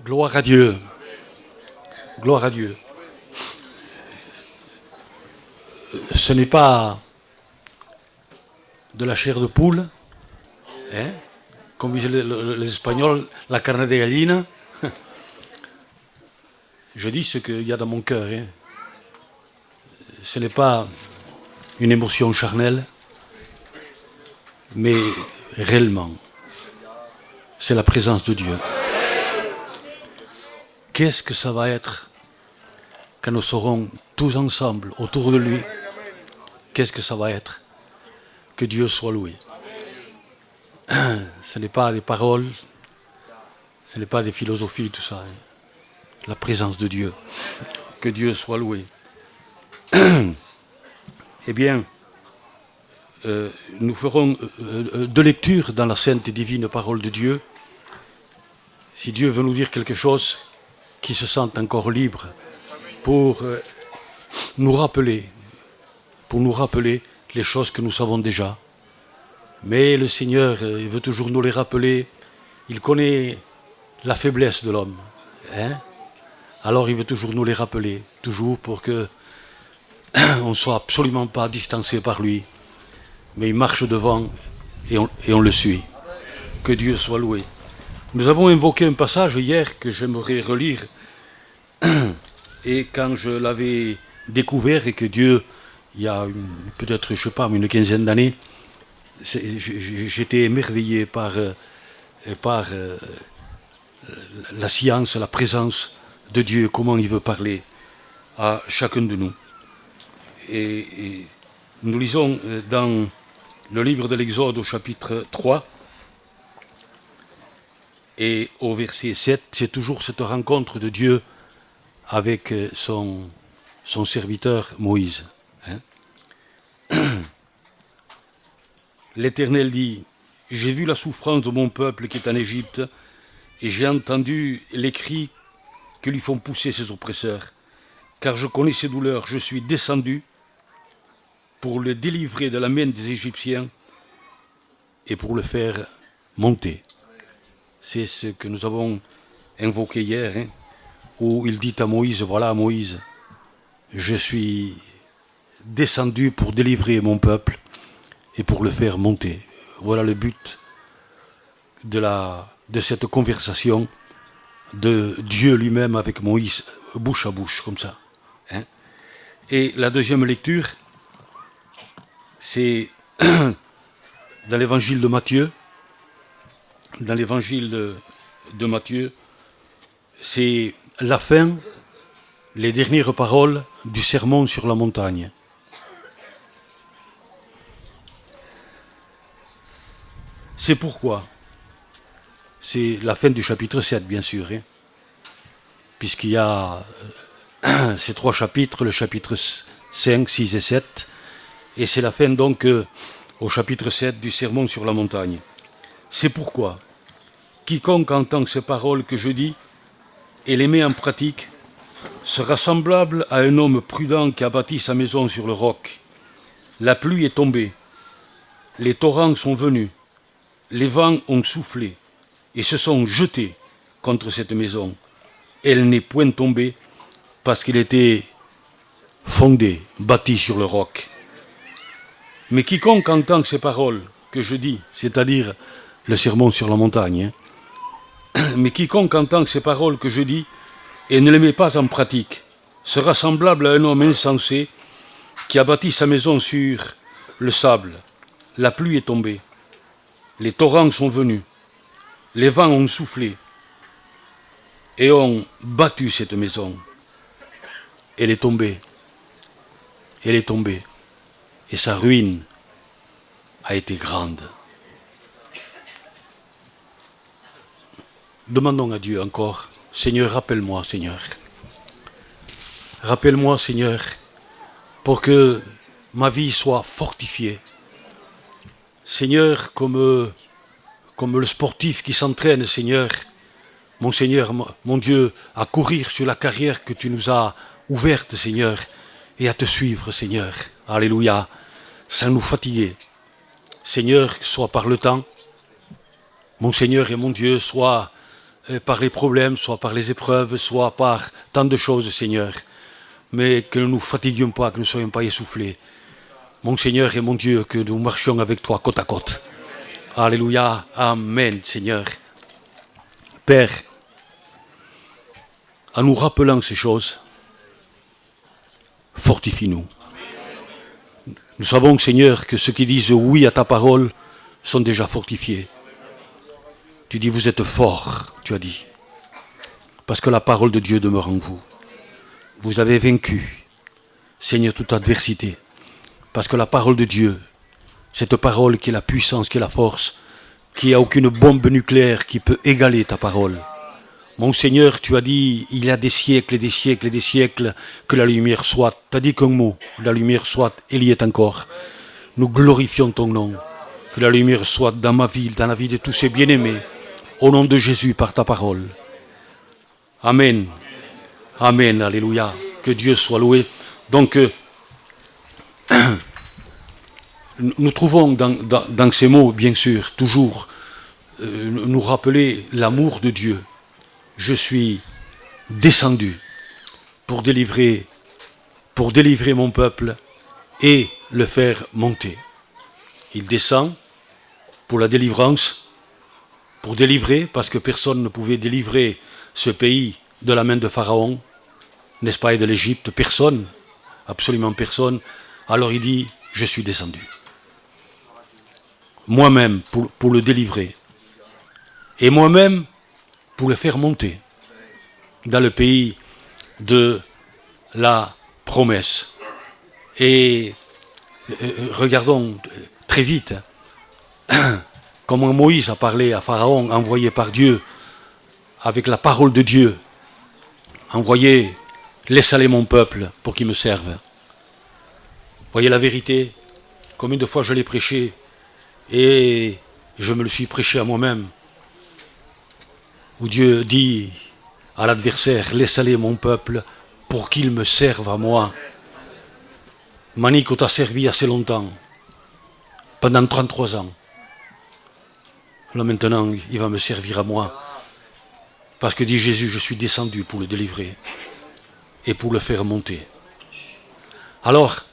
Gloire à Dieu. Gloire à Dieu. Ce n'est pas de la chair de poule, hein, comme disent les Espagnols, la carne de gallina. Je dis ce qu'il y a dans mon cœur. Hein. Ce n'est pas une émotion charnelle, mais réellement, c'est la présence de Dieu. Qu'est-ce que ça va être quand nous serons tous ensemble autour de lui? Qu'est-ce que ça va être? Que Dieu soit loué. Ce n'est pas des paroles, ce n'est pas des philosophies, tout ça. Hein. La présence de Dieu. Que Dieu soit loué. Eh bien, nous ferons deux lectures dans la sainte et divine parole de Dieu. Si Dieu veut nous dire quelque chose, qui se sentent encore libres pour nous rappeler les choses que nous savons déjà. Mais le Seigneur veut toujours nous les rappeler. Il connaît la faiblesse de l'homme. Hein? Alors il veut toujours nous les rappeler, toujours pour que on ne soit absolument pas distancé par lui. Mais il marche devant et on le suit. Que Dieu soit loué. Nous avons invoqué un passage hier que j'aimerais relire. Et quand je l'avais découvert et que Dieu, il y a peut-être, je sais pas, une quinzaine d'années, j'étais émerveillé par la science, la présence de Dieu, comment il veut parler à chacun de nous. Et nous lisons dans le livre de l'Exode au chapitre 3 et au verset 7, c'est toujours cette rencontre de Dieu avec son serviteur Moïse. Hein. L'Éternel dit, « J'ai vu la souffrance de mon peuple qui est en Égypte, et j'ai entendu les cris que lui font pousser ses oppresseurs. Car je connais ses douleurs, je suis descendu pour le délivrer de la main des Égyptiens et pour le faire monter. » C'est ce que nous avons invoqué hier, hein, où il dit à Moïse, « Voilà Moïse, je suis descendu pour délivrer mon peuple et pour le faire monter. » Voilà le but de cette conversation de Dieu lui-même avec Moïse, bouche à bouche, comme ça. Hein. Et la deuxième lecture, c'est dans l'évangile de Matthieu. Dans l'évangile de Matthieu, c'est la fin, les dernières paroles du sermon sur la montagne. C'est pourquoi, c'est la fin du chapitre 7, bien sûr, hein, puisqu'il y a ces trois chapitres, le chapitre 5, 6 et 7, et c'est la fin donc au chapitre 7 du sermon sur la montagne. C'est pourquoi, quiconque entend ces paroles que je dis et les met en pratique, sera semblable à un homme prudent qui a bâti sa maison sur le roc. La pluie est tombée, les torrents sont venus, les vents ont soufflé et se sont jetés contre cette maison. Elle n'est point tombée parce qu'elle était fondée, bâtie sur le roc. Mais quiconque entend ces paroles que je dis, c'est-à-dire le sermon sur la montagne, hein, mais quiconque entend ces paroles que je dis et ne les met pas en pratique, sera semblable à un homme insensé qui a bâti sa maison sur le sable. La pluie est tombée, les torrents sont venus, les vents ont soufflé et ont battu cette maison. Elle est tombée, et sa ruine a été grande. Demandons à Dieu encore, Seigneur, rappelle-moi, Seigneur. Rappelle-moi, Seigneur, pour que ma vie soit fortifiée. Seigneur, comme le sportif qui s'entraîne, Seigneur, mon Dieu, à courir sur la carrière que tu nous as ouverte, Seigneur, et à te suivre, Seigneur. Alléluia, sans nous fatiguer. Seigneur, soit par le temps, mon Seigneur et mon Dieu, soit par les problèmes, soit par les épreuves, soit par tant de choses, Seigneur. Mais que ne nous fatiguions pas, que ne soyons pas essoufflés. Mon Seigneur et mon Dieu, que nous marchions avec toi côte à côte. Alléluia, Amen, Seigneur. Père, en nous rappelant ces choses, fortifie-nous. Nous savons, Seigneur, que ceux qui disent oui à ta parole sont déjà fortifiés. Tu dis, vous êtes forts, tu as dit, parce que la parole de Dieu demeure en vous. Vous avez vaincu, Seigneur, toute adversité, parce que la parole de Dieu, cette parole qui est la puissance, qui est la force, qui n'a aucune bombe nucléaire qui peut égaler ta parole. Mon Seigneur, tu as dit, il y a des siècles et des siècles et des siècles que la lumière soit. Tu as dit qu'un mot, la lumière soit, et il y est encore. Nous glorifions ton nom. Que la lumière soit dans ma vie, dans la vie de tous ces bien-aimés. Au nom de Jésus, par ta parole. Amen. Amen. Alléluia. Que Dieu soit loué. Donc, nous trouvons dans ces mots, bien sûr, toujours nous rappeler l'amour de Dieu. Je suis descendu pour délivrer mon peuple et le faire monter. Il descend pour la délivrance, pour délivrer, parce que personne ne pouvait délivrer ce pays de la main de Pharaon, n'est-ce pas, et de l'Égypte, personne, absolument personne. Alors il dit, je suis descendu. Moi-même pour le délivrer. Et moi-même pour le faire monter dans le pays de la promesse. Et regardons très vite comment Moïse a parlé à Pharaon, envoyé par Dieu, avec la parole de Dieu, envoyé, laisse aller mon peuple pour qu'il me serve. Voyez la vérité, combien de fois je l'ai prêché, et je me le suis prêché à moi-même, où Dieu dit à l'adversaire, laisse aller mon peuple pour qu'il me serve à moi. Manico t'a servi assez longtemps, pendant 33 ans. Là maintenant, il va me servir à moi. Parce que dit Jésus, je suis descendu pour le délivrer et pour le faire monter. Alors,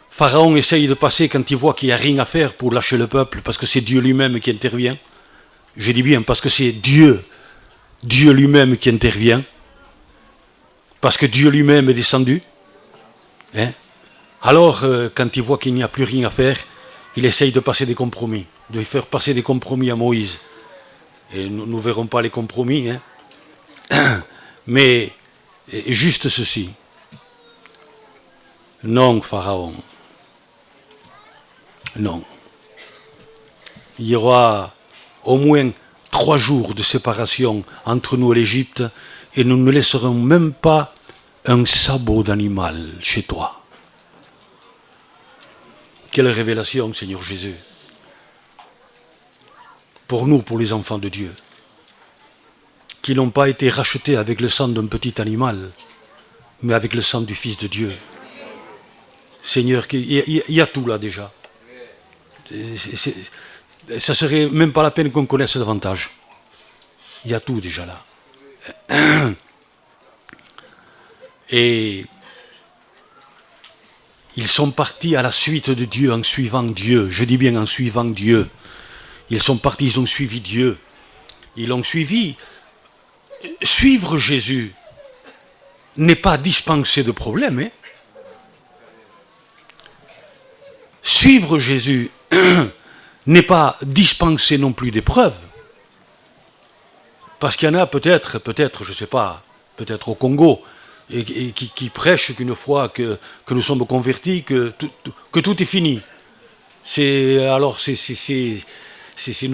Pharaon essaye de passer quand il voit qu'il n'y a rien à faire pour lâcher le peuple, parce que c'est Dieu lui-même qui intervient. Je dis bien parce que c'est Dieu lui-même qui intervient, parce que Dieu lui-même est descendu. Hein? Alors, quand il voit qu'il n'y a plus rien à faire, il essaye de passer des compromis, de faire passer des compromis à Moïse. Et nous ne verrons pas les compromis, hein? Mais juste ceci. Non, Pharaon. Non. Il y aura au moins 3 jours de séparation entre nous et l'Égypte, et nous ne laisserons même pas un sabot d'animal chez toi. Quelle révélation, Seigneur Jésus, pour nous, pour les enfants de Dieu, qui n'ont pas été rachetés avec le sang d'un petit animal, mais avec le sang du Fils de Dieu. Seigneur, il y a tout là déjà. Ça serait même pas la peine qu'on connaisse davantage. Il y a tout déjà là. Et ils sont partis à la suite de Dieu, en suivant Dieu. Je dis bien en suivant Dieu. Ils sont partis, ils ont suivi Dieu. Ils l'ont suivi. Suivre Jésus n'est pas dispenser de problème. Hein? Suivre Jésus n'est pas dispenser non plus d'épreuves. Parce qu'il y en a peut-être, je ne sais pas, peut-être au Congo, et qui prêchent qu'une fois que nous sommes convertis, que tout est fini. Nous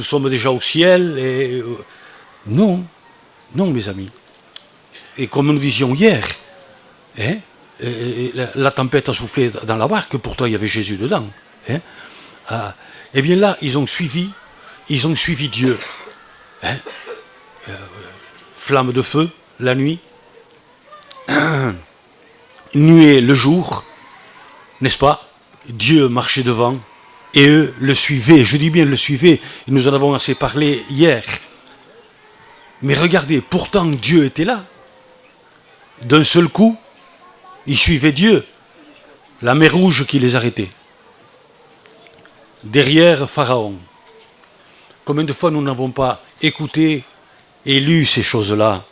sommes déjà au ciel. Et, non, mes amis. Et comme nous disions hier, hein, la tempête a soufflé dans la barque, pourtant il y avait Jésus dedans. Hein. Eh bien là, ils ont suivi Dieu. Hein. Flamme de feu, la nuit, nuée le jour, n'est-ce pas? Dieu marchait devant, et eux le suivaient, je dis bien le suivaient, nous en avons assez parlé hier. Mais regardez, pourtant Dieu était là. D'un seul coup, ils suivaient Dieu. La mer Rouge qui les arrêtait. Derrière Pharaon. Combien de fois nous n'avons pas écouté et lu ces choses-là,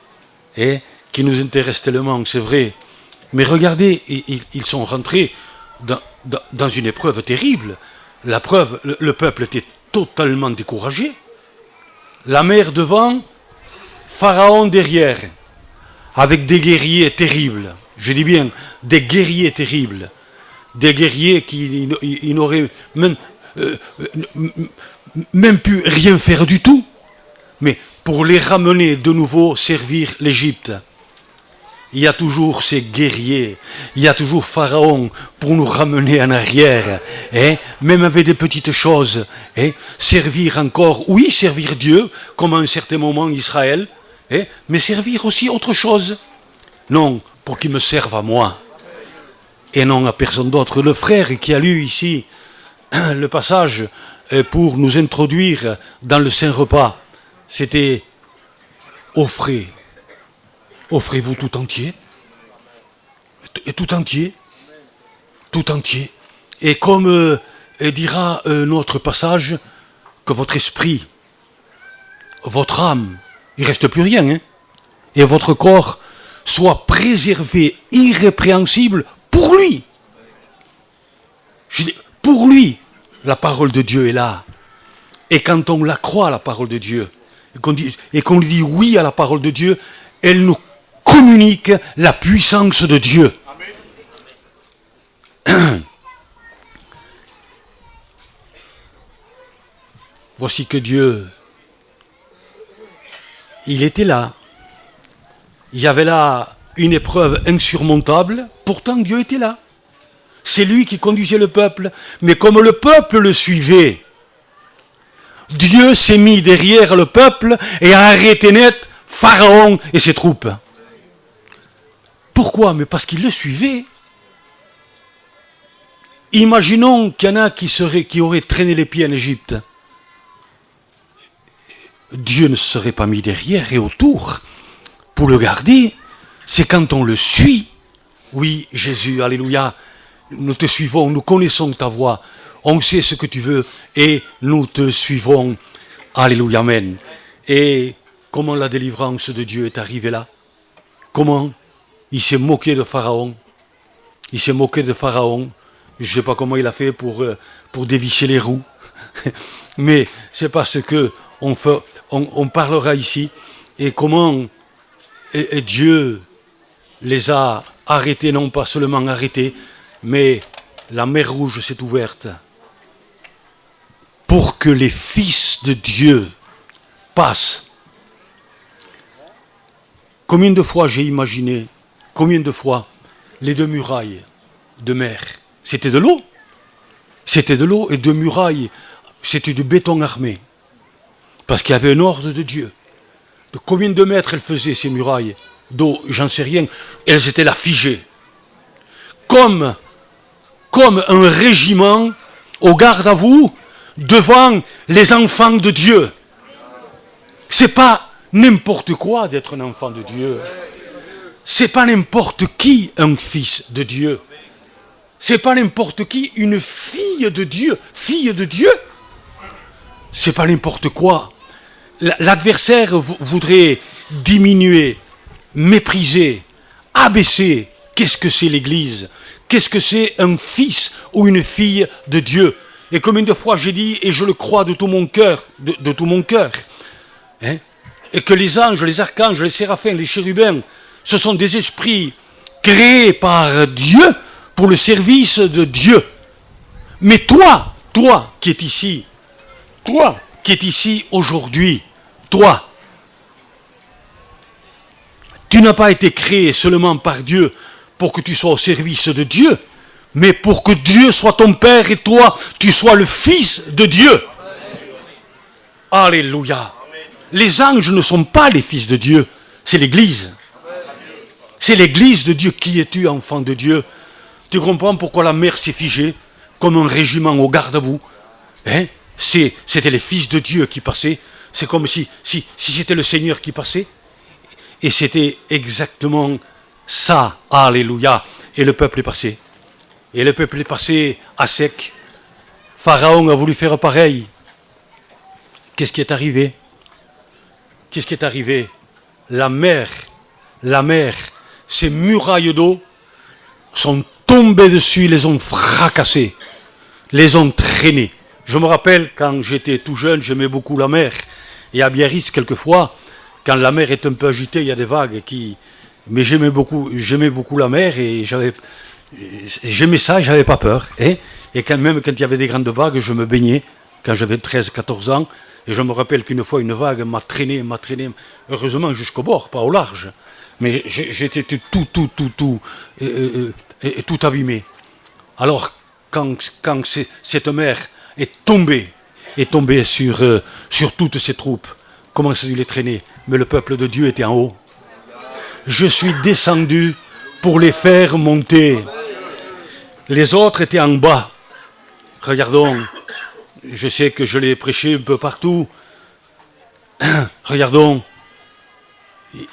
qui nous intéressent tellement, c'est vrai. Mais regardez, ils sont rentrés dans une épreuve terrible. La preuve, le peuple était totalement découragé. La mer devant, Pharaon derrière, avec des guerriers terribles. Je dis bien, des guerriers terribles. Des guerriers qui n'auraient même pu rien faire du tout. Mais pour les ramener de nouveau servir l'Égypte. Il y a toujours ces guerriers, il y a toujours Pharaon pour nous ramener en arrière, même avec des petites choses, servir encore, oui, servir Dieu, comme à un certain moment Israël, mais servir aussi autre chose. Non, pour qu'il me serve à moi, et non à personne d'autre. Le frère qui a lu ici le passage pour nous introduire dans le Saint-Repas, c'était offrez. Offrez-vous tout entier. Et tout entier. Tout entier. Et comme dira notre passage, que votre esprit, votre âme, il ne reste plus rien, et votre corps soit préservé, irrépréhensible pour lui. Pour lui, la parole de Dieu est là. Et quand on la croit, la parole de Dieu, et qu'on lui dit oui à la parole de Dieu, elle nous communique la puissance de Dieu. Amen. Voici que Dieu, il était là. Il y avait là une épreuve insurmontable, pourtant Dieu était là. C'est lui qui conduisait le peuple, mais comme le peuple le suivait, Dieu s'est mis derrière le peuple et a arrêté net Pharaon et ses troupes. Pourquoi? Mais parce qu'il le suivait. Imaginons qu'il y en a qui auraient traîné les pieds en Égypte. Dieu ne se serait pas mis derrière et autour pour le garder. C'est quand on le suit. Oui, Jésus, alléluia, nous te suivons, nous connaissons ta voix, on sait ce que tu veux et nous te suivons. Alléluia, amen. Et comment la délivrance de Dieu est arrivée là? Comment? Il s'est moqué de Pharaon. Il s'est moqué de Pharaon. Je ne sais pas comment il a fait pour dévicher les roues. Mais c'est parce que on parlera ici. Et comment et Dieu les a arrêtés, non pas seulement arrêtés, mais la mer Rouge s'est ouverte pour que les fils de Dieu passent. Combien de fois j'ai imaginé, combien de fois les deux murailles de mer, c'était de l'eau. C'était de l'eau et deux murailles, c'était du béton armé. Parce qu'il y avait un ordre de Dieu. De combien de mètres elles faisaient ces murailles d'eau? J'en sais rien. Elles étaient là figées. Comme un régiment au garde à vous devant les enfants de Dieu. C'est pas n'importe quoi d'être un enfant de Dieu. C'est pas n'importe qui un fils de Dieu. C'est pas n'importe qui une fille de Dieu. Fille de Dieu. C'est pas n'importe quoi. L'adversaire voudrait diminuer, mépriser, abaisser. Qu'est-ce que c'est l'Église? Qu'est-ce que c'est un fils ou une fille de Dieu? Et combien de fois j'ai dit, et je le crois de tout mon cœur, de tout mon cœur, et que les anges, les archanges, les séraphins, les chérubins, ce sont des esprits créés par Dieu pour le service de Dieu. Mais toi qui es ici, toi qui es ici aujourd'hui, toi, tu n'as pas été créé seulement par Dieu pour que tu sois au service de Dieu, mais pour que Dieu soit ton Père et toi, tu sois le Fils de Dieu. Alléluia. Les anges ne sont pas les fils de Dieu, c'est l'Église. C'est l'Église de Dieu. Qui es-tu, enfant de Dieu? Tu comprends pourquoi la mer s'est figée comme un régiment au garde-à-vous? C'était les fils de Dieu qui passaient. C'est comme si c'était le Seigneur qui passait. Et c'était exactement ça. Alléluia. Et le peuple est passé. Et le peuple est passé à sec. Pharaon a voulu faire pareil. Qu'est-ce qui est arrivé? Qu'est-ce qui est arrivé? La mer, ces murailles d'eau sont tombées dessus, les ont fracassés, les ont traînés. Je me rappelle, quand j'étais tout jeune, j'aimais beaucoup la mer. Et à Biarritz, quelquefois, quand la mer est un peu agitée, il y a des vagues qui... Mais j'aimais beaucoup la mer et j'aimais ça et j'avais pas peur. Hein, et même quand il y avait des grandes vagues, je me baignais, quand j'avais 13-14 ans. Et je me rappelle qu'une fois, une vague m'a traîné, heureusement jusqu'au bord, pas au large. Mais j'étais tout abîmé. Alors, quand cette mer est tombée sur toutes ces troupes, comment ça dû les traîner? Mais le peuple de Dieu était en haut. Je suis descendu pour les faire monter. Les autres étaient en bas. Regardons. Je sais que je l'ai prêché un peu partout. Regardons.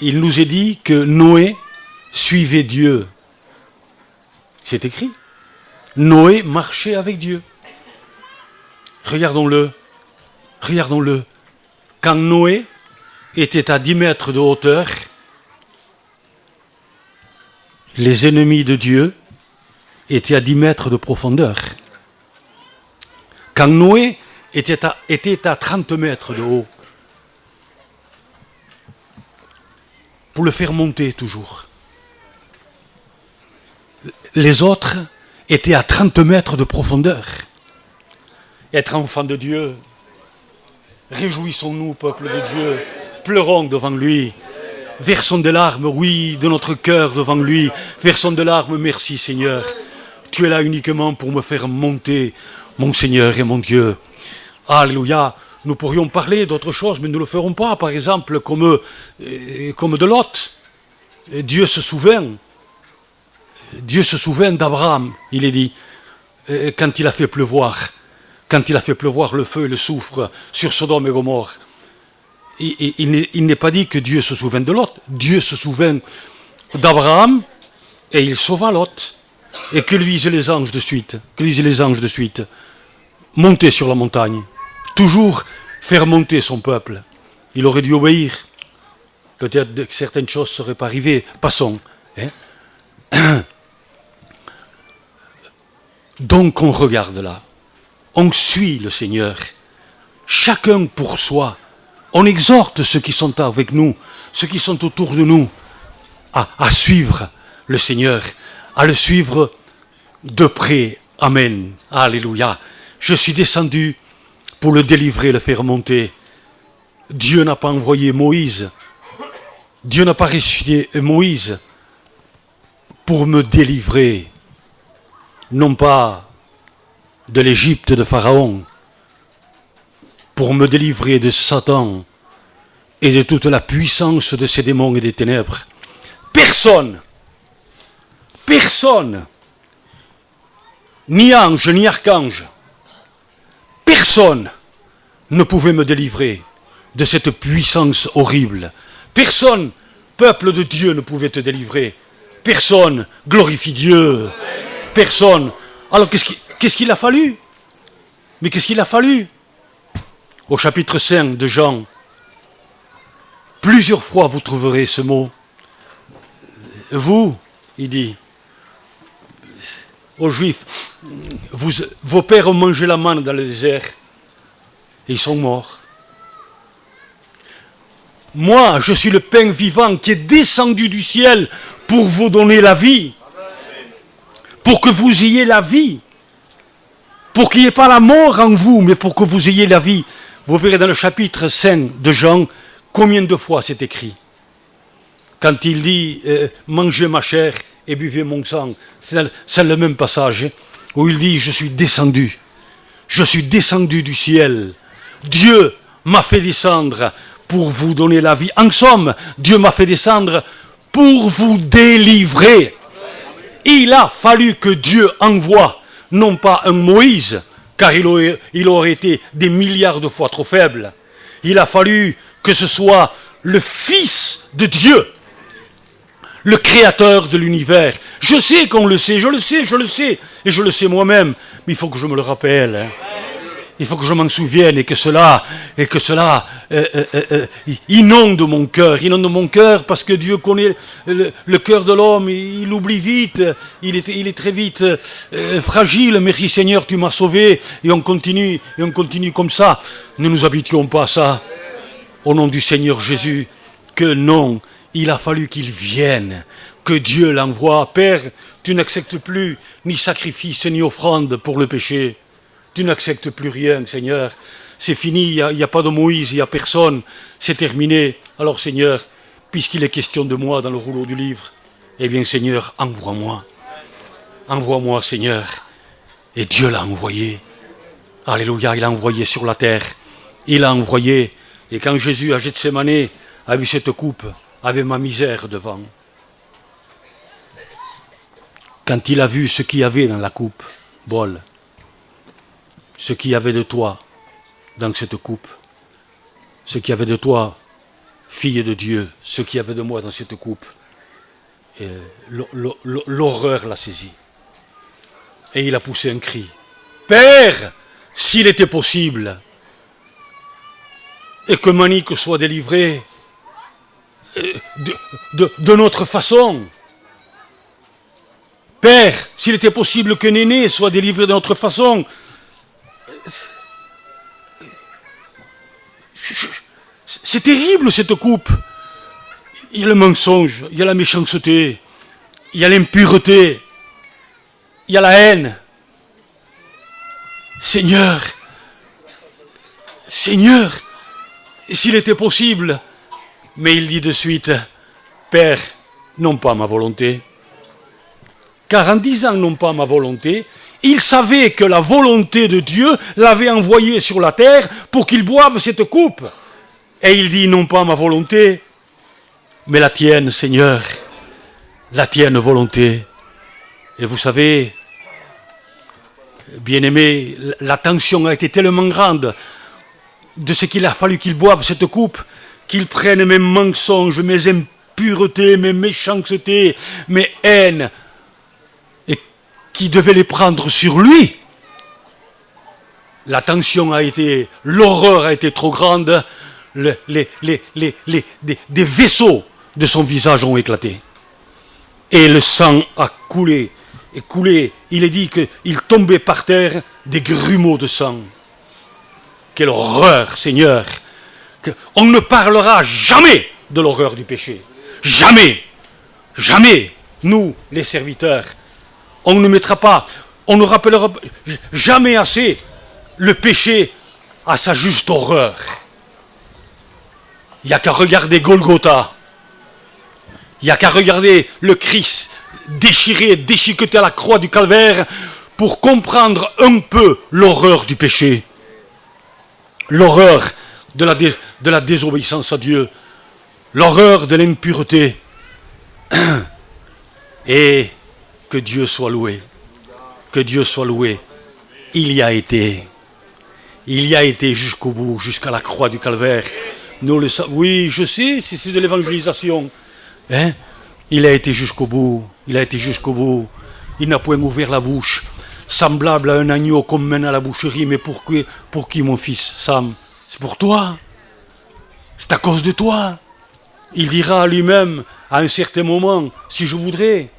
Il nous est dit que Noé suivait Dieu. C'est écrit. Noé marchait avec Dieu. Regardons-le. Quand Noé était à 10 mètres de hauteur, les ennemis de Dieu étaient à 10 mètres de profondeur. Quand Noé était à 30 mètres de haut, pour le faire monter toujours. Les autres étaient à 30 mètres de profondeur. Être enfant de Dieu, réjouissons-nous, peuple de Dieu, pleurons devant lui, versons des larmes, oui, de notre cœur devant lui, versons des larmes, merci Seigneur. Tu es là uniquement pour me faire monter, mon Seigneur et mon Dieu. Alléluia. Nous pourrions parler d'autres choses, mais nous ne le ferons pas. Par exemple, comme de Lot. Dieu se souvient d'Abraham, il est dit, quand il a fait pleuvoir le feu et le soufre sur Sodome et Gomorrhe. Il n'est pas dit que Dieu se souvient de Lot. Dieu se souvient d'Abraham et il sauva Lot. Et que lisent les anges de suite? Monter sur la montagne. Toujours faire monter son peuple. Il aurait dû obéir. Peut-être que certaines choses ne seraient pas arrivées. Passons. Hein? Donc on regarde là. On suit le Seigneur. Chacun pour soi. On exhorte ceux qui sont avec nous, ceux qui sont autour de nous, à suivre le Seigneur, à le suivre de près. Amen. Alléluia. Je suis descendu pour le délivrer, le faire monter. Dieu n'a pas envoyé Moïse. Dieu n'a pas ressuscité Moïse pour me délivrer, non pas de l'Égypte de Pharaon, pour me délivrer de Satan et de toute la puissance de ces démons et des ténèbres. Personne, ni ange, ni archange, personne ne pouvait me délivrer de cette puissance horrible. Personne, peuple de Dieu, ne pouvait te délivrer. Personne, glorifie Dieu. Personne. Alors qu'est-ce qu'il a fallu? Mais qu'est-ce qu'il a fallu? Au chapitre 5 de Jean, plusieurs fois vous trouverez ce mot. Vous, il dit, aux Juifs, vos pères ont mangé la manne dans le désert et ils sont morts. Moi, je suis le pain vivant qui est descendu du ciel pour vous donner la vie. Pour que vous ayez la vie. Pour qu'il n'y ait pas la mort en vous, mais pour que vous ayez la vie. Vous verrez dans le chapitre 5 de Jean combien de fois c'est écrit. Quand il dit mangez ma chair et buvez mon sang, c'est le même passage où il dit je suis descendu du ciel. Dieu m'a fait descendre pour vous donner la vie. En somme, Dieu m'a fait descendre pour vous délivrer. Il a fallu que Dieu envoie non pas un Moïse, car il aurait été des milliards de fois trop faible. il a fallu que ce soit le Fils de Dieu, le Créateur de l'univers. Je sais qu'on le sait, je le sais, et je le sais moi-même, mais il faut que je me le rappelle. Hein. Il faut que je m'en souvienne et que cela inonde mon cœur parce que Dieu connaît le cœur de l'homme, il oublie vite, il est très vite fragile. Merci Seigneur, tu m'as sauvé, et on continue comme ça. Ne nous habituons pas à ça, au nom du Seigneur Jésus, que non, il a fallu qu'il vienne, que Dieu l'envoie. Père, tu n'acceptes plus ni sacrifice ni offrande pour le péché. Tu n'acceptes plus rien, Seigneur. C'est fini, il n'y a pas de Moïse, il n'y a personne. C'est terminé. Alors, Seigneur, puisqu'il est question de moi dans le rouleau du livre, eh bien, Seigneur, envoie-moi. Envoie-moi, Seigneur. Et Dieu l'a envoyé. Alléluia, il l'a envoyé sur la terre. Il l'a envoyé. Et quand Jésus, à Gethsémanée, a vu cette coupe, avait ma misère devant. Quand il a vu ce qu'il y avait dans la coupe, bol, ce qu'il y avait de toi dans cette coupe, ce qu'il y avait de toi, fille de Dieu, ce qu'il y avait de moi dans cette coupe, l'horreur l'a saisi. Et il a poussé un cri. Père, s'il était possible, et que Manique soit délivré de notre façon. Père, s'il était possible que Néné soit délivré de notre façon. C'est terrible cette coupe. Il y a le mensonge, il y a la méchanceté, il y a l'impureté, il y a la haine. Seigneur, s'il était possible, mais il dit de suite, Père, non pas ma volonté. Car en disant non pas ma volonté, il savait que la volonté de Dieu l'avait envoyé sur la terre pour qu'il boive cette coupe. Et il dit non pas ma volonté, mais la tienne, Seigneur, la tienne volonté. Et vous savez, bien-aimé, la tension a été tellement grande de ce qu'il a fallu qu'il boive cette coupe, qu'il prenne mes mensonges, mes impuretés, mes méchancetés, mes haines, et qui devait les prendre sur lui. La tension a été, l'horreur a été trop grande, des vaisseaux de son visage ont éclaté. Et le sang a coulé, et coulé. Il est dit qu'il tombait par terre des grumeaux de sang. Quelle horreur, Seigneur! On ne parlera jamais de l'horreur du péché. Jamais! Jamais, nous, les serviteurs, on ne mettra pas, on ne rappellera jamais assez le péché à sa juste horreur. Il n'y a qu'à regarder Golgotha. Il n'y a qu'à regarder le Christ déchiré, déchiqueté à la croix du calvaire pour comprendre un peu l'horreur du péché. L'horreur de la désobéissance à Dieu. L'horreur de l'impureté. Et que Dieu soit loué. Que Dieu soit loué. Il y a été jusqu'au bout, jusqu'à la croix du calvaire. Nous le savons. Oui, je sais, c'est de l'évangélisation. Hein? Il a été jusqu'au bout. Il a été jusqu'au bout. Il n'a point ouvert la bouche. Semblable à un agneau qu'on mène à la boucherie. Mais pour qui, mon fils Sam? C'est pour toi. C'est à cause de toi. Il dira à lui-même, à un certain moment, si je voudrais,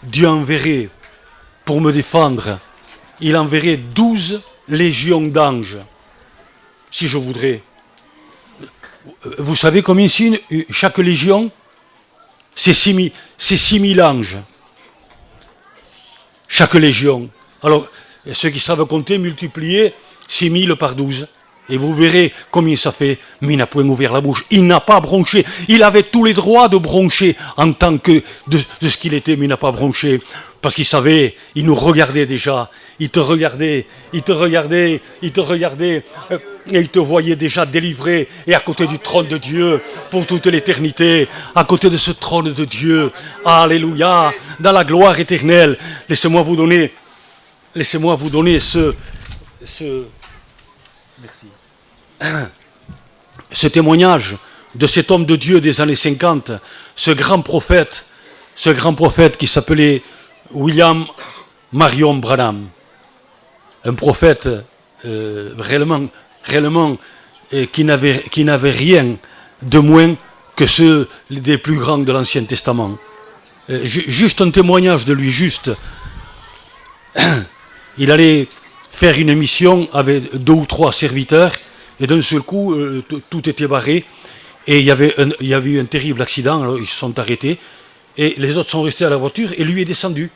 Dieu enverrait pour me défendre. Il enverrait 12 légions d'anges, si je voudrais. Vous savez combien c'est chaque légion? C'est 6000 anges. Chaque légion. Alors, ceux qui savent compter, multipliez 6000 par 12. Et vous verrez combien ça fait. Mais il n'a point ouvert la bouche. Il n'a pas bronché. Il avait tous les droits de broncher en tant que de ce qu'il était, mais il n'a pas bronché. Parce qu'il savait, il nous regardait déjà. Il te regardait, et il te voyait déjà délivré et à côté du trône de Dieu pour toute l'éternité. À côté de ce trône de Dieu. Alléluia. Dans la gloire éternelle. Laissez-moi vous donner ce... Merci. ce témoignage de cet homme de Dieu des années 50, ce grand prophète qui s'appelait William Marion Branham, un prophète réellement qui n'avait rien de moins que ceux des plus grands de l'Ancien Testament. Juste un témoignage de lui, juste. Il allait faire une mission avec 2 ou 3 serviteurs, et d'un seul coup, tout était barré, et il y avait eu un terrible accident. Alors ils se sont arrêtés, et les autres sont restés à la voiture, et lui est descendu.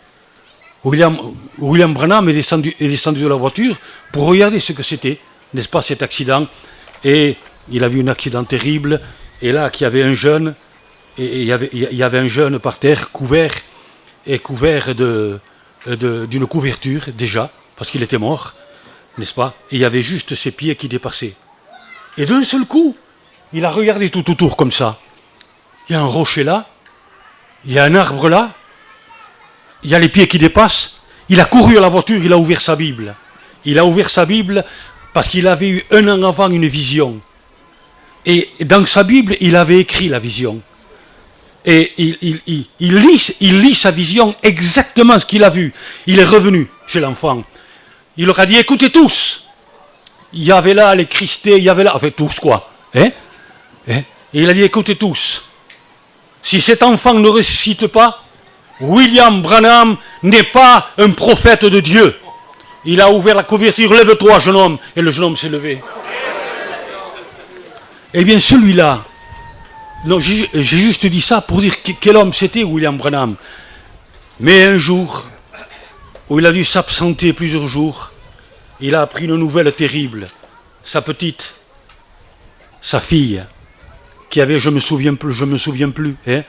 William Branham est descendu de la voiture pour regarder ce que c'était, n'est-ce pas, cet accident. Et il a vu un accident terrible, et là, qu'il y avait un jeune, et il y avait un jeune par terre, couvert d'une couverture, déjà, parce qu'il était mort, n'est-ce pas, et il y avait juste ses pieds qui dépassaient. Et d'un seul coup, il a regardé tout autour comme ça. Il y a un rocher là, il y a un arbre là, il y a les pieds qui dépassent. Il a couru à la voiture, il a ouvert sa Bible. Il a ouvert sa Bible parce qu'il avait eu 1 an avant une vision. Et dans sa Bible, il avait écrit la vision. Et il lit sa vision, exactement ce qu'il a vu. Il est revenu chez l'enfant. Il leur a dit, écoutez tous. Il y avait là les Christés, il y avait là, enfin tous quoi. Et il a dit, écoutez tous. Si cet enfant ne ressuscite pas, William Branham n'est pas un prophète de Dieu. Il a ouvert la couverture, lève-toi jeune homme. Et le jeune homme s'est levé. Eh bien celui-là, non, j'ai juste dit ça pour dire quel homme c'était William Branham. Mais un jour, où il a dû s'absenter plusieurs jours, il a appris une nouvelle terrible. Sa petite, sa fille, qui avait, je me souviens plus, hein,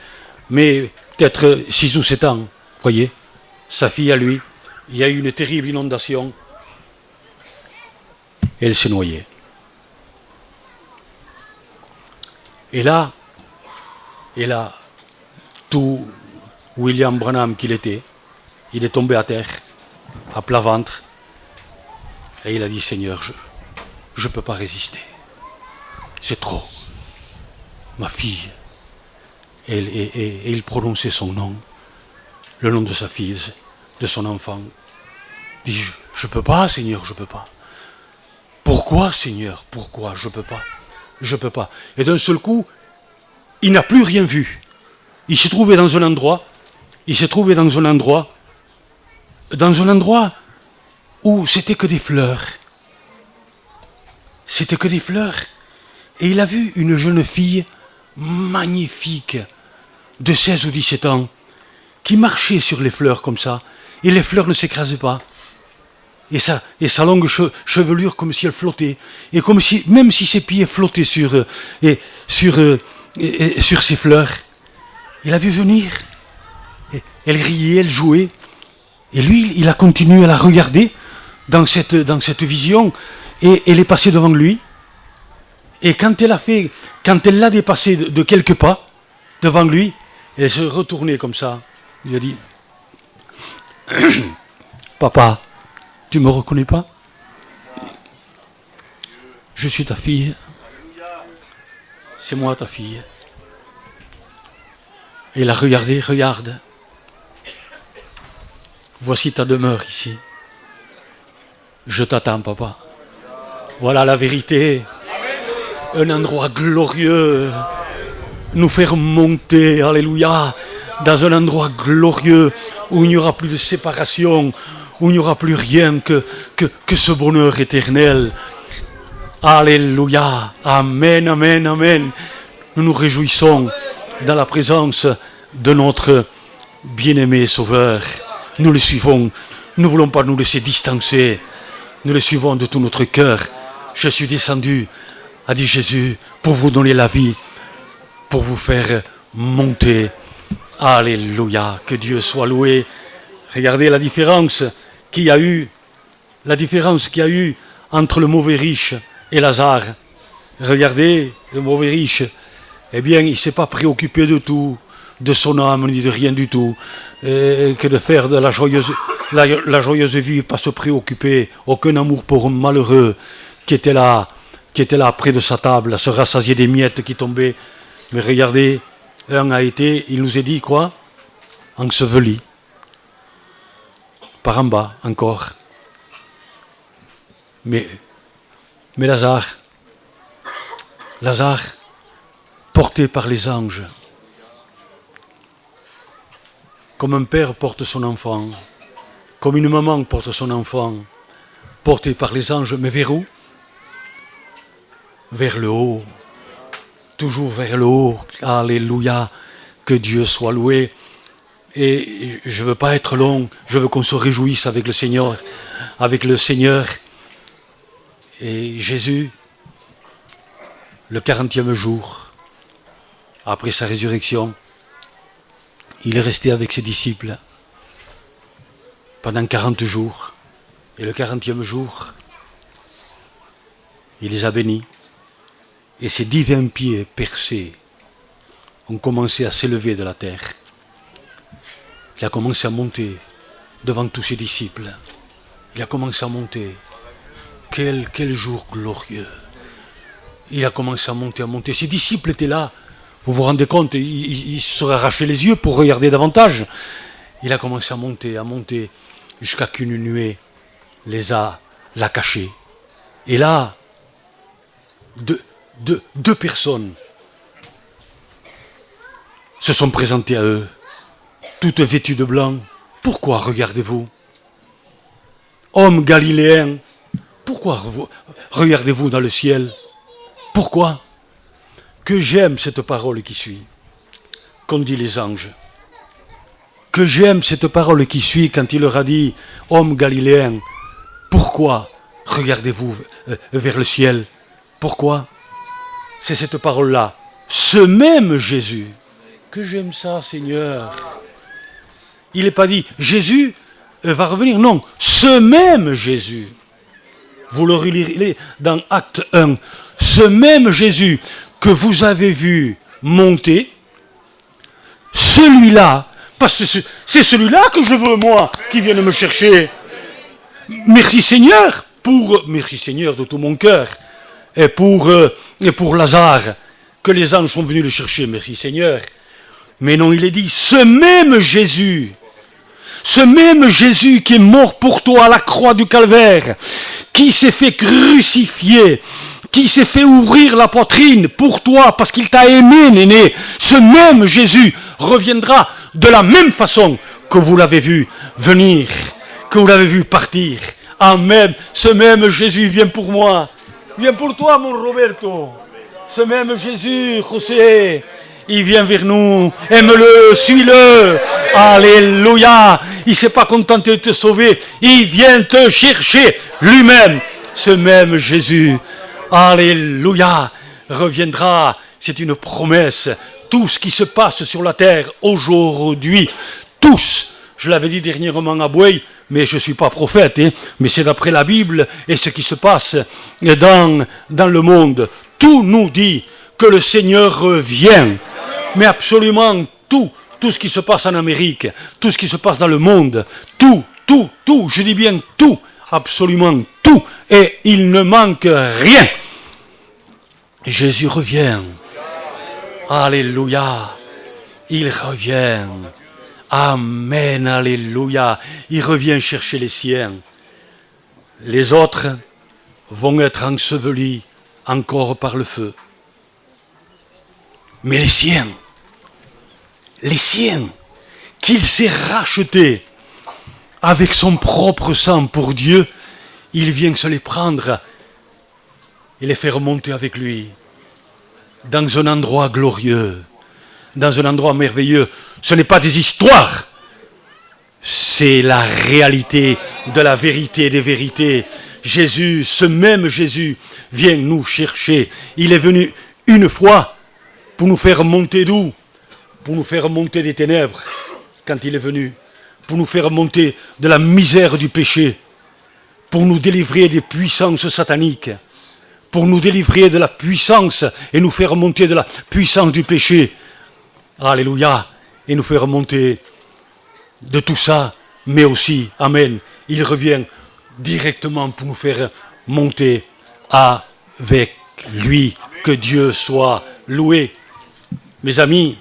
mais peut-être 6 ou 7 ans, voyez, sa fille à lui, il y a eu une terrible inondation, et elle s'est noyée. Et là, tout William Branham qu'il était, il est tombé à terre, à plat ventre, et il a dit, Seigneur, je ne peux pas résister. C'est trop. Ma fille. Et il prononçait son nom, le nom de sa fille, de son enfant. Il dit, je ne peux pas, Seigneur, je ne peux pas. Pourquoi, Seigneur, pourquoi? Je ne peux pas. Je ne peux pas. Et d'un seul coup, il n'a plus rien vu. Il s'est trouvé dans un endroit où c'était que des fleurs. C'était que des fleurs. Et il a vu une jeune fille magnifique, de 16 ou 17 ans, qui marchait sur les fleurs comme ça, et les fleurs ne s'écrasaient pas. Et sa longue chevelure comme si elle flottait, et comme si, même si ses pieds flottaient sur ces fleurs, il a vu venir. Et elle riait, elle jouait, et lui, il a continué à la regarder dans cette vision, et elle est passée devant lui. Et quand elle l'a dépassé de quelques pas devant lui, elle se retournait comme ça. Il a dit, Papa, tu me reconnais pas? Je suis ta fille. C'est moi ta fille. Et il a regardé, regarde. Voici ta demeure ici. Je t'attends, papa. Voilà la vérité. Un endroit glorieux. Nous faire monter, alléluia, dans un endroit glorieux où il n'y aura plus de séparation, où il n'y aura plus rien que ce bonheur éternel. Alléluia. Amen, amen, amen. Nous nous réjouissons dans la présence de notre bien-aimé Sauveur. Nous le suivons. Nous ne voulons pas nous laisser distancer. Nous le suivons de tout notre cœur. Je suis descendu, a dit Jésus, pour vous donner la vie, pour vous faire monter. Alléluia. Que Dieu soit loué. Regardez la différence qu'il y a eu entre le mauvais riche et Lazare. Regardez, le mauvais riche, eh bien, il ne s'est pas préoccupé de tout, de son âme, ni de rien du tout, que de faire de la joyeuse vie, pas se préoccuper, aucun amour pour un malheureux qui était là, qui étaient là près de sa table, à se rassasier des miettes qui tombaient. Mais regardez, un a été, il nous est dit quoi? Enseveli. Par en bas, encore. Mais Lazare, porté par les anges, comme un père porte son enfant, comme une maman porte son enfant, porté par les anges, mais vers où? Vers le haut, toujours vers le haut. Alléluia, que Dieu soit loué. Et je ne veux pas être long, je veux qu'on se réjouisse avec le Seigneur. Et Jésus, le 40e jour, après sa résurrection, il est resté avec ses disciples pendant 40 jours. Et le 40e jour, il les a bénis. Et ses divins pieds percés ont commencé à s'élever de la terre. Il a commencé à monter devant tous ses disciples. Il a commencé à monter. Quel jour glorieux. Il a commencé à monter. Ses disciples étaient là. Vous vous rendez compte, ils se seraient arrachés les yeux pour regarder davantage. Il a commencé à monter, jusqu'à qu'une nuée l'a caché. Et là, deux personnes se sont présentées à eux, toutes vêtues de blanc. Pourquoi regardez-vous? Hommes galiléens, pourquoi regardez-vous dans le ciel? Pourquoi? Que j'aime cette parole qui suit, qu'ont dit les anges. Que j'aime cette parole qui suit quand il leur a dit, hommes galiléens, pourquoi regardez-vous vers le ciel? Pourquoi? C'est cette parole-là. Ce même Jésus, que j'aime ça, Seigneur. Il n'est pas dit, Jésus va revenir. Non, ce même Jésus. Vous le relirez dans Acte 1. Ce même Jésus que vous avez vu monter, celui-là, parce que c'est celui-là que je veux, moi, qui vienne me chercher. Merci Seigneur, merci Seigneur de tout mon cœur, et pour Lazare, que les anges sont venus le chercher, merci Seigneur. Mais non, il est dit, ce même Jésus qui est mort pour toi à la croix du calvaire, qui s'est fait crucifier, qui s'est fait ouvrir la poitrine pour toi parce qu'il t'a aimé, néné, ce même Jésus reviendra de la même façon que vous l'avez vu venir, que vous l'avez vu partir. Amen. Ce même Jésus vient pour moi. Vient pour toi, mon Roberto. Ce même Jésus, José, il vient vers nous. Aime-le, suis-le. Alléluia. Il ne s'est pas contenté de te sauver. Il vient te chercher lui-même. Ce même Jésus, alléluia, reviendra. C'est une promesse. Tout ce qui se passe sur la terre aujourd'hui, tous, je l'avais dit dernièrement à Bouey, mais je ne suis pas prophète, mais c'est d'après la Bible et ce qui se passe dans le monde. Tout nous dit que le Seigneur revient. Mais absolument tout ce qui se passe en Amérique, tout ce qui se passe dans le monde, tout, je dis bien tout, absolument tout, et il ne manque rien. Jésus revient. Alléluia. Il revient. Amen, alléluia. Il revient chercher les siens. Les autres vont être ensevelis encore par le feu. Mais les siens, qu'il s'est rachetés avec son propre sang pour Dieu, il vient se les prendre et les faire monter avec lui dans un endroit glorieux, dans un endroit merveilleux. Ce n'est pas des histoires, c'est la réalité de la vérité des vérités. Jésus, ce même Jésus, vient nous chercher. Il est venu une fois pour nous faire monter d'où? Pour nous faire monter des ténèbres, quand il est venu. Pour nous faire monter de la misère du péché. Pour nous délivrer des puissances sataniques. Pour nous délivrer de la puissance et nous faire monter de la puissance du péché. Alléluia. Et nous faire monter de tout ça, mais aussi, amen, il revient directement pour nous faire monter avec Lui, que Dieu soit loué. Mes amis,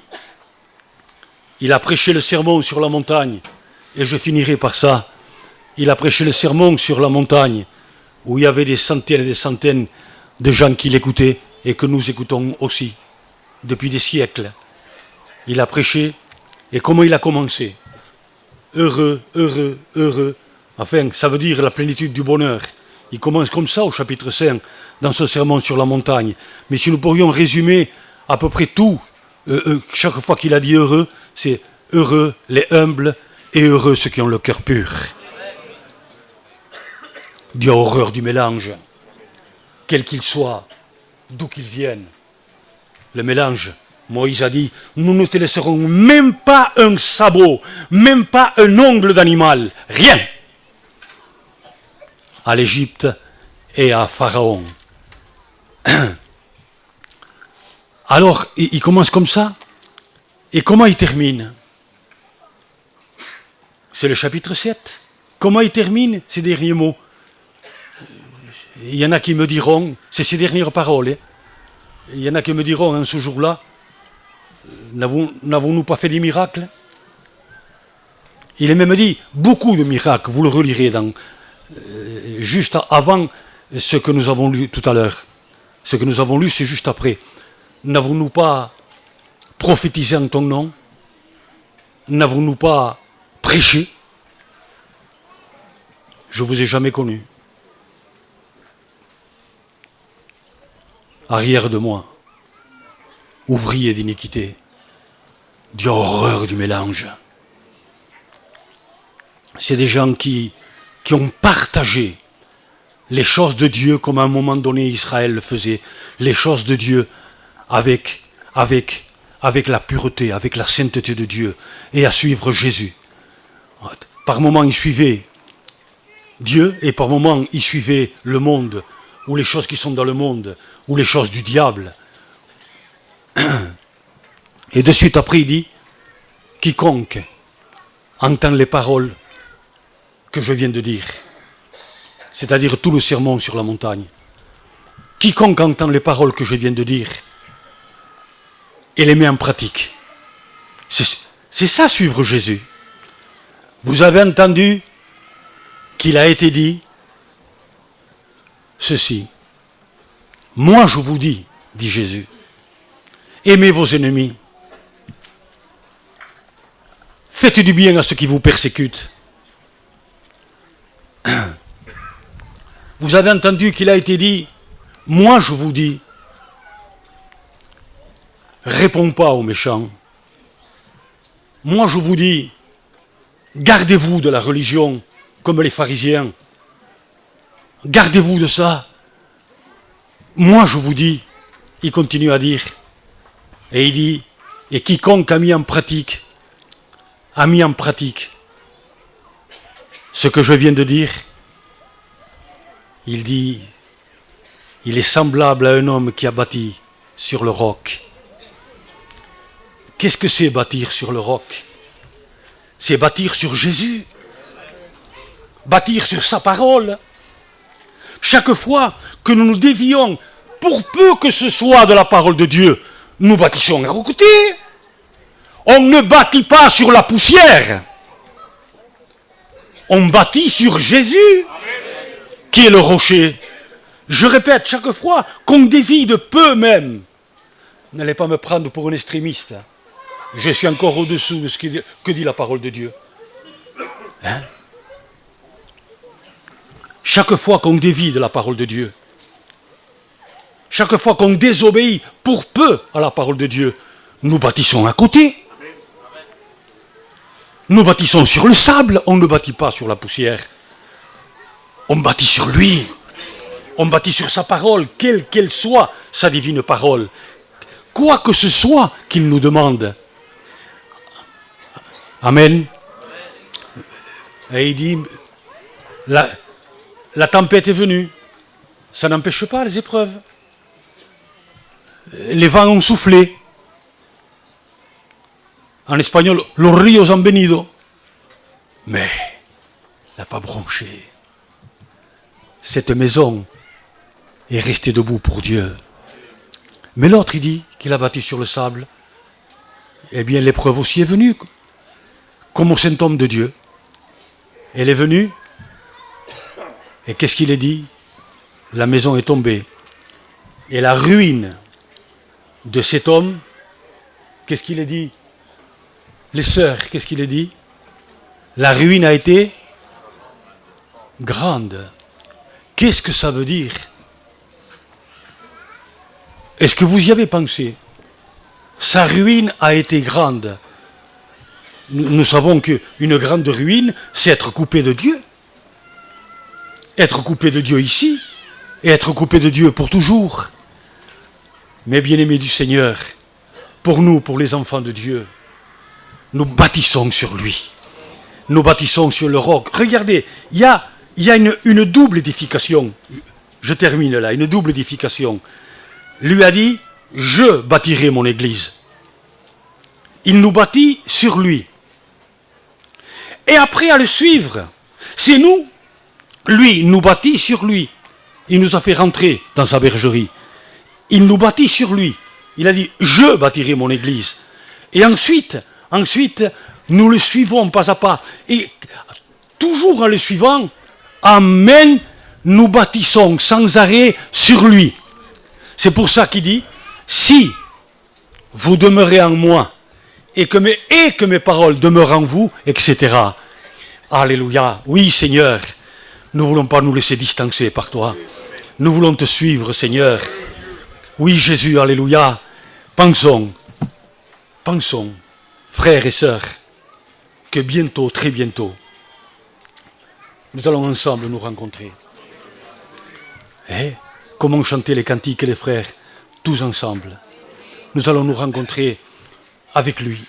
il a prêché le sermon sur la montagne, et je finirai par ça. Il a prêché le sermon sur la montagne, où il y avait des centaines et des centaines de gens qui l'écoutaient, et que nous écoutons aussi, depuis des siècles. Il a prêché, et comment il a commencé? Heureux, heureux, heureux. Enfin, ça veut dire la plénitude du bonheur. Il commence comme ça au chapitre 5, dans ce sermon sur la montagne. Mais si nous pourrions résumer à peu près tout, chaque fois qu'il a dit heureux, c'est heureux les humbles et heureux ceux qui ont le cœur pur. Dieu a horreur du mélange, quel qu'il soit, d'où qu'il vienne. Le mélange, Moïse a dit, nous ne te laisserons même pas un sabot, même pas un ongle d'animal, rien. À l'Égypte et à Pharaon. Alors, il commence comme ça, et comment il termine? C'est le chapitre 7. Comment il termine ces derniers mots? Il y en a qui me diront, c'est ces dernières paroles, hein. Il y en a qui me diront, en ce jour-là, n'avons-nous pas fait des miracles? Il est même dit beaucoup de miracles, vous le relirez juste avant ce que nous avons lu tout à l'heure. Ce que nous avons lu, c'est juste après. N'avons-nous pas prophétisé en ton nom? N'avons-nous pas prêché? Je ne vous ai jamais connu. Arrière de moi, ouvrier d'iniquité, Dieu a horreur du mélange. C'est des gens qui ont partagé les choses de Dieu comme à un moment donné Israël le faisait, les choses de Dieu avec la pureté, avec la sainteté de Dieu, et à suivre Jésus. Par moments ils suivaient Dieu, et par moments ils suivaient le monde, ou les choses qui sont dans le monde, ou les choses du diable. Et de suite après il dit, quiconque entend les paroles que je viens de dire, c'est-à-dire tout le sermon sur la montagne, quiconque entend les paroles que je viens de dire et les met en pratique, c'est ça suivre Jésus. Vous avez entendu qu'il a été dit ceci. Moi je vous dis, dit Jésus, aimez vos ennemis, faites du bien à ceux qui vous persécutent. Vous avez entendu qu'il a été dit, moi je vous dis, réponds pas aux méchants. Moi je vous dis, gardez-vous de la religion comme les pharisiens. Gardez-vous de ça. Moi je vous dis, il continue à dire, et il dit, et quiconque a mis en pratique ce que je viens de dire, il dit, il est semblable à un homme qui a bâti sur le roc. Qu'est-ce que c'est bâtir sur le roc? C'est bâtir sur Jésus, bâtir sur sa parole. Chaque fois que nous nous dévions, pour peu que ce soit de la parole de Dieu, nous bâtissons à côté. On ne bâtit pas sur la poussière. On bâtit sur Jésus, qui est le rocher. Je répète, chaque fois qu'on dévie de peu même, n'allez pas me prendre pour un extrémiste. Je suis encore au-dessous de ce que dit la parole de Dieu. Hein? Chaque fois qu'on dévie de la parole de Dieu, chaque fois qu'on désobéit pour peu à la parole de Dieu, nous bâtissons à côté. Nous bâtissons sur le sable, on ne bâtit pas sur la poussière. On bâtit sur lui. On bâtit sur sa parole, quelle qu'elle soit sa divine parole. Quoi que ce soit qu'il nous demande. Amen. Et il dit, la tempête est venue. Ça n'empêche pas les épreuves. Les vents ont soufflé. En espagnol, los ríos han venido. Mais, il n'a pas bronché. Cette maison et rester debout pour Dieu. Mais l'autre, il dit qu'il a bâti sur le sable. Eh bien, l'épreuve aussi est venue, comme au saint homme de Dieu. Elle est venue, et qu'est-ce qu'il a dit? La maison est tombée. Et la ruine de cet homme, qu'est-ce qu'il a dit? Les sœurs, qu'est-ce qu'il a dit? La ruine a été grande. Qu'est-ce que ça veut dire? Est-ce que vous y avez pensé? Sa ruine a été grande. Nous savons qu'une grande ruine, c'est être coupé de Dieu. Être coupé de Dieu ici, et être coupé de Dieu pour toujours. Mais bien-aimés du Seigneur, pour nous, pour les enfants de Dieu, nous bâtissons sur lui. Nous bâtissons sur le roc. Regardez, il y a une double édification. Je termine là, une double édification. Lui a dit, je bâtirai mon église. Il nous bâtit sur lui. Et après à le suivre, c'est nous, lui nous bâtit sur lui. Il nous a fait rentrer dans sa bergerie. Il nous bâtit sur lui. Il a dit, je bâtirai mon église. Et ensuite, nous le suivons pas à pas. Et toujours en le suivant, amen, nous bâtissons sans arrêt sur lui. C'est pour ça qu'il dit, si vous demeurez en moi, et que mes paroles demeurent en vous, etc. Alléluia. Oui, Seigneur, nous ne voulons pas nous laisser distancer par toi. Nous voulons te suivre, Seigneur. Oui, Jésus, alléluia. Pensons, frères et sœurs, que bientôt, très bientôt, nous allons ensemble nous rencontrer. Comment chanter les cantiques, les frères, tous ensemble. Nous allons nous rencontrer avec lui.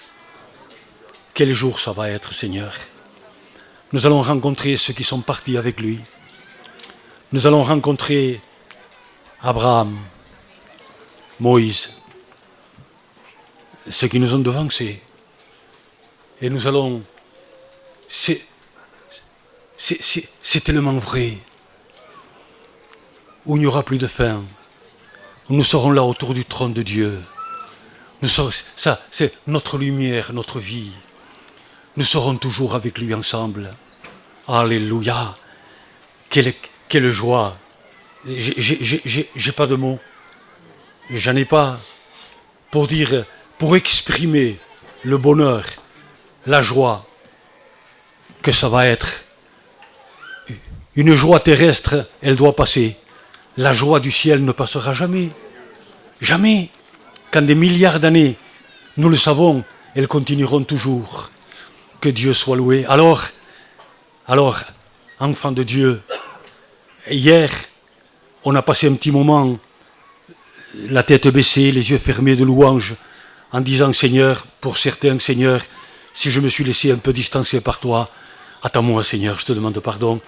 Quel jour ça va être, Seigneur? Nous allons rencontrer ceux qui sont partis avec lui. Nous allons rencontrer Abraham, Moïse, ceux qui nous ont devancés. Et nous allons... C'est tellement vrai. Où il n'y aura plus de fin. Nous serons là autour du trône de Dieu. Ça, c'est notre lumière, notre vie. Nous serons toujours avec lui ensemble. Alléluia. Quelle joie. J'ai pas de mots. J'en ai pas pour exprimer le bonheur, la joie que ça va être. Une joie terrestre, elle doit passer. La joie du ciel ne passera jamais. Jamais. Quand des milliards d'années, nous le savons, elles continueront toujours. Que Dieu soit loué. Alors, enfants de Dieu, hier, on a passé un petit moment, la tête baissée, les yeux fermés de louange, en disant, Seigneur, pour certains, Seigneur, si je me suis laissé un peu distancer par toi, attends-moi, Seigneur, je te demande pardon.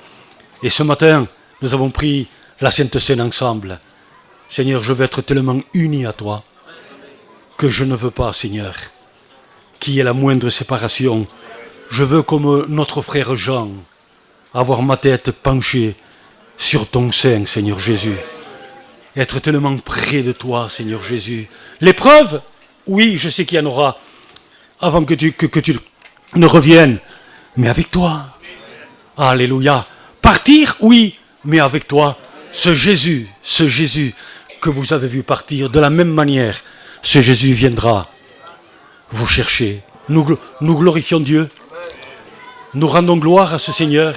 Et ce matin, nous avons pris la Sainte Seine ensemble. Seigneur, je veux être tellement uni à toi que je ne veux pas, Seigneur, qu'il y ait la moindre séparation. Je veux, comme notre frère Jean, avoir ma tête penchée sur ton sein, Seigneur Jésus. Être tellement près de toi, Seigneur Jésus. L'épreuve, oui, je sais qu'il y en aura avant que tu ne reviennes, mais avec toi. Alléluia. Partir, oui, mais avec toi. Ce Jésus que vous avez vu partir, de la même manière, ce Jésus viendra vous chercher. Nous glorifions Dieu. Nous rendons gloire à ce Seigneur.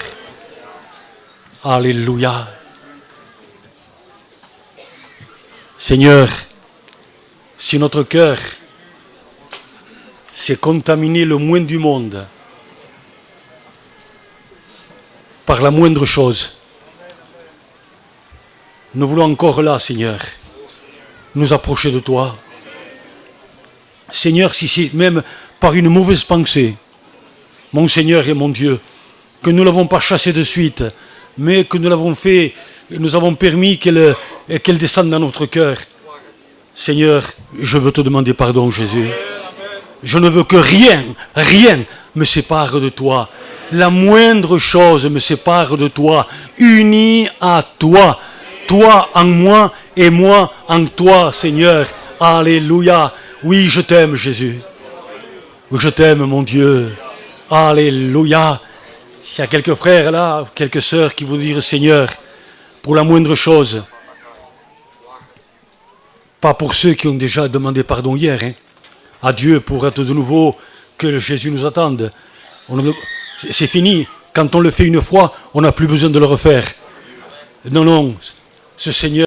Alléluia. Seigneur, si notre cœur s'est contaminé le moins du monde par la moindre chose, nous voulons encore là, Seigneur, nous approcher de toi. Seigneur, si c'est même par une mauvaise pensée, mon Seigneur et mon Dieu, que nous ne l'avons pas chassée de suite, mais que nous l'avons fait, nous avons permis qu'elle descende dans notre cœur. Seigneur, je veux te demander pardon, Jésus. Je ne veux que rien me sépare de toi. La moindre chose me sépare de toi. Uni à toi. toi en moi et moi en toi, Seigneur. Alléluia. Oui, je t'aime, Jésus. Oui, je t'aime, mon Dieu. Alléluia. Il y a quelques frères là, quelques sœurs qui vont dire, Seigneur, pour la moindre chose, pas pour ceux qui ont déjà demandé pardon hier, hein, à Dieu pour être de nouveau, que Jésus nous attende. C'est fini. Quand on le fait une fois, on n'a plus besoin de le refaire. Non, non, ce Seigneur